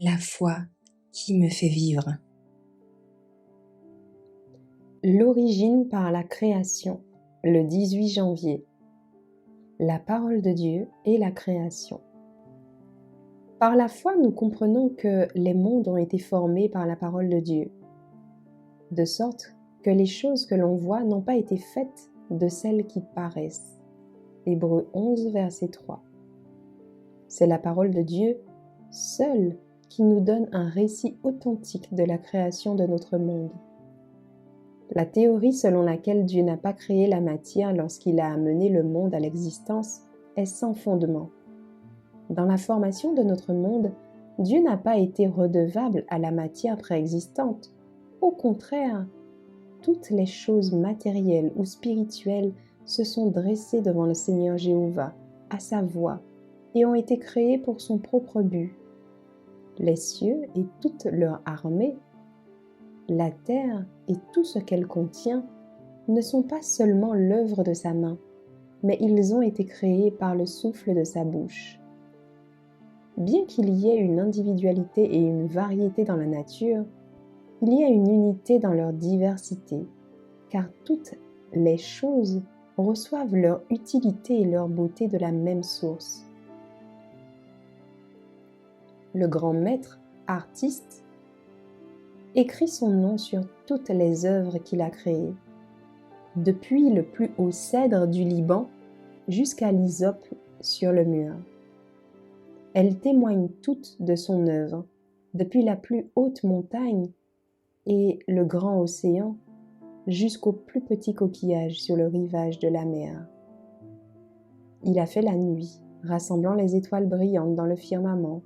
La foi qui me fait vivre. L'origine par la création, le 18 janvier. La parole de Dieu et la création. Par la foi, nous comprenons que les mondes ont été formés par la parole de Dieu, de sorte que les choses que l'on voit n'ont pas été faites de celles qui paraissent. Hébreux 11, verset 3. C'est la parole de Dieu seule qui nous donne un récit authentique de la création de notre monde. La théorie selon laquelle Dieu n'a pas créé la matière lorsqu'il a amené le monde à l'existence est sans fondement. Dans la formation de notre monde, Dieu n'a pas été redevable à la matière préexistante. Au contraire, toutes les choses matérielles ou spirituelles se sont dressées devant le Seigneur Jéhovah, à sa voix, et ont été créées pour son propre but. Les cieux et toute leur armée, la terre et tout ce qu'elle contient ne sont pas seulement l'œuvre de sa main, mais ils ont été créés par le souffle de sa bouche. Bien qu'il y ait une individualité et une variété dans la nature, il y a une unité dans leur diversité, car toutes les choses reçoivent leur utilité et leur beauté de la même source. Le grand maître, artiste, écrit son nom sur toutes les œuvres qu'il a créées, depuis le plus haut cèdre du Liban jusqu'à l'hysope sur le mur. Elles témoignent toutes de son œuvre, depuis la plus haute montagne et le grand océan jusqu'au plus petit coquillage sur le rivage de la mer. Il a fait la nuit, rassemblant les étoiles brillantes dans le firmament.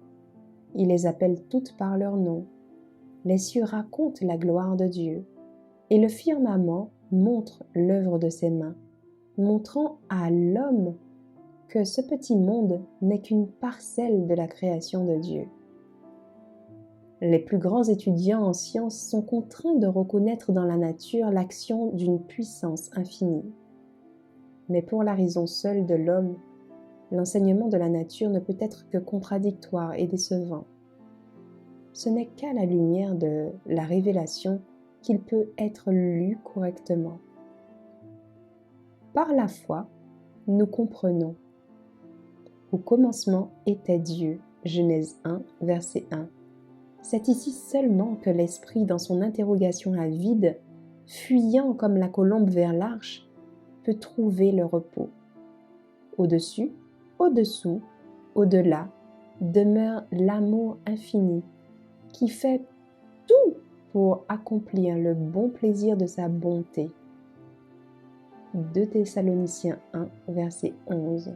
Il les appelle toutes par leur nom. Les cieux racontent la gloire de Dieu, et le firmament montre l'œuvre de ses mains, montrant à l'homme que ce petit monde n'est qu'une parcelle de la création de Dieu. Les plus grands étudiants en sciences sont contraints de reconnaître dans la nature l'action d'une puissance infinie. Mais pour la raison seule de l'homme, l'enseignement de la nature ne peut être que contradictoire et décevant. Ce n'est qu'à la lumière de la révélation qu'il peut être lu correctement. Par la foi, nous comprenons. Au commencement était Dieu, Genèse 1, verset 1. C'est ici seulement que l'esprit, dans son interrogation avide, fuyant comme la colombe vers l'arche, peut trouver le repos. Au-dessus, au-dessous, au-delà, demeure l'amour infini qui fait tout pour accomplir le bon plaisir de sa bonté. 2 Thessaloniciens 1, verset 11.